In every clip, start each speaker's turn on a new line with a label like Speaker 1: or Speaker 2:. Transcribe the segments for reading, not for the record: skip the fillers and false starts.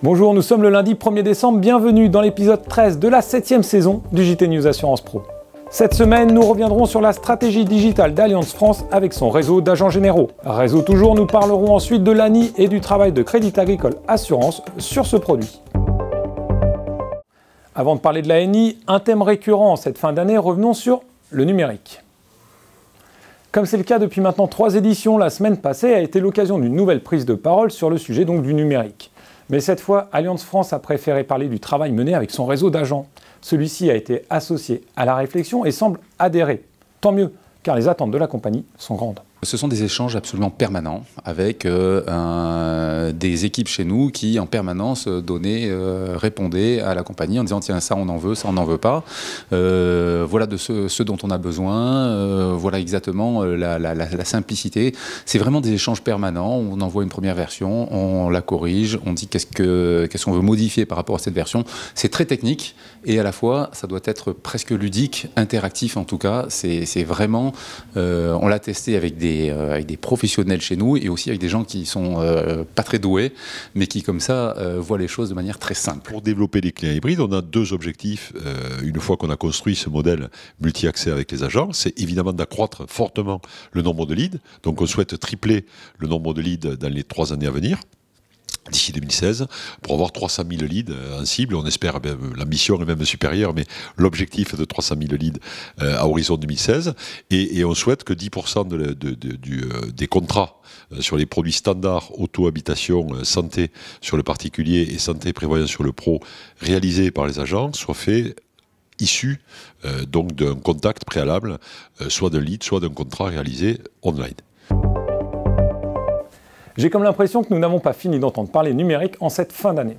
Speaker 1: Bonjour, nous sommes le lundi 1er décembre, bienvenue dans l'épisode 13 de la 7e saison du JT News Assurance Pro. Cette semaine, nous reviendrons sur la stratégie digitale d'Allianz France avec son réseau d'agents généraux. Réseau toujours, nous parlerons ensuite de l'ANI et du travail de Crédit Agricole Assurance sur ce produit. Avant de parler de l'ANI, un thème récurrent en cette fin d'année, revenons sur le numérique. Comme c'est le cas depuis maintenant 3 éditions, la semaine passée a été l'occasion d'une nouvelle prise de parole sur le sujet donc du numérique. Mais cette fois, Allianz France a préféré parler du travail mené avec son réseau d'agents. Celui-ci a été associé à la réflexion et semble adhérer. Tant mieux, car les attentes de la compagnie sont grandes.
Speaker 2: Ce sont des échanges absolument permanents avec des équipes chez nous qui en permanence répondaient à la compagnie en disant tiens ça on en veut, ça on n'en veut pas, voilà de ce dont on a besoin, voilà exactement la simplicité. C'est vraiment des échanges permanents, on envoie une première version, on la corrige, on dit qu'est-ce qu'on veut modifier par rapport à cette version. C'est très technique et à la fois ça doit être presque ludique, interactif en tout cas, c'est vraiment, on l'a testé avec des professionnels chez nous et aussi avec des gens qui sont pas très doués, mais qui comme ça voient les choses de manière très simple.
Speaker 3: Pour développer les clients hybrides, on a 2 objectifs. Une fois qu'on a construit ce modèle multi-accès avec les agents, c'est évidemment d'accroître fortement le nombre de leads. Donc on souhaite tripler le nombre de leads dans les 3 années à venir, d'ici 2016, pour avoir 300 000 leads en cible. On espère, l'ambition est même supérieure, mais l'objectif est de 300 000 leads à horizon 2016. Et on souhaite que 10% des contrats sur les produits standards, auto, habitation, santé sur le particulier et santé, prévoyance sur le pro, réalisés par les agents, soient faits issus donc d'un contact préalable, soit d'un lead, soit d'un contrat réalisé online.
Speaker 1: J'ai comme l'impression que nous n'avons pas fini d'entendre parler numérique en cette fin d'année.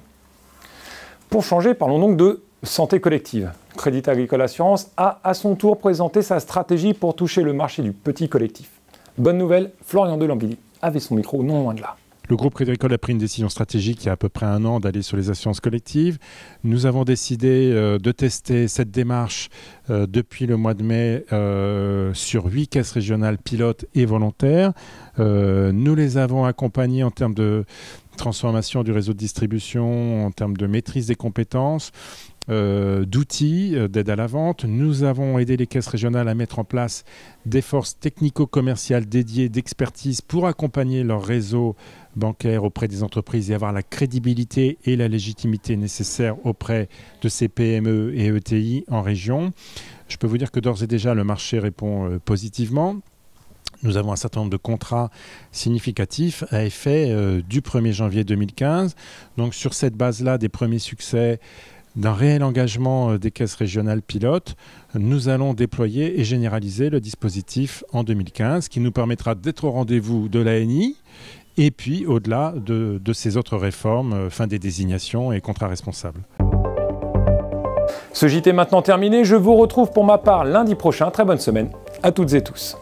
Speaker 1: Pour changer, parlons donc de santé collective. Crédit Agricole Assurance a à son tour présenté sa stratégie pour toucher le marché du petit collectif. Bonne nouvelle, Florian Delambili avait son micro non loin de là.
Speaker 4: Le groupe Crédit Agricole a pris une décision stratégique il y a à peu près 1 an d'aller sur les assurances collectives. Nous avons décidé de tester cette démarche depuis le mois de mai sur 8 caisses régionales pilotes et volontaires. Nous les avons accompagnés en termes de transformation du réseau de distribution, en termes de maîtrise des compétences, d'outils, d'aide à la vente. Nous avons aidé les caisses régionales à mettre en place des forces technico-commerciales dédiées d'expertise pour accompagner leur réseau bancaire auprès des entreprises et avoir la crédibilité et la légitimité nécessaires auprès de ces PME et ETI en région. Je peux vous dire que d'ores et déjà le marché répond positivement. Nous avons un certain nombre de contrats significatifs à effet du 1er janvier 2015. Donc sur cette base-là, des premiers succès, d'un réel engagement des caisses régionales pilotes, nous allons déployer et généraliser le dispositif en 2015, qui nous permettra d'être au rendez-vous de l'ANI et puis au-delà de ces autres réformes, fin des désignations et contrats responsables.
Speaker 1: Ce JT est maintenant terminé, je vous retrouve pour ma part lundi prochain. Très bonne semaine à toutes et tous.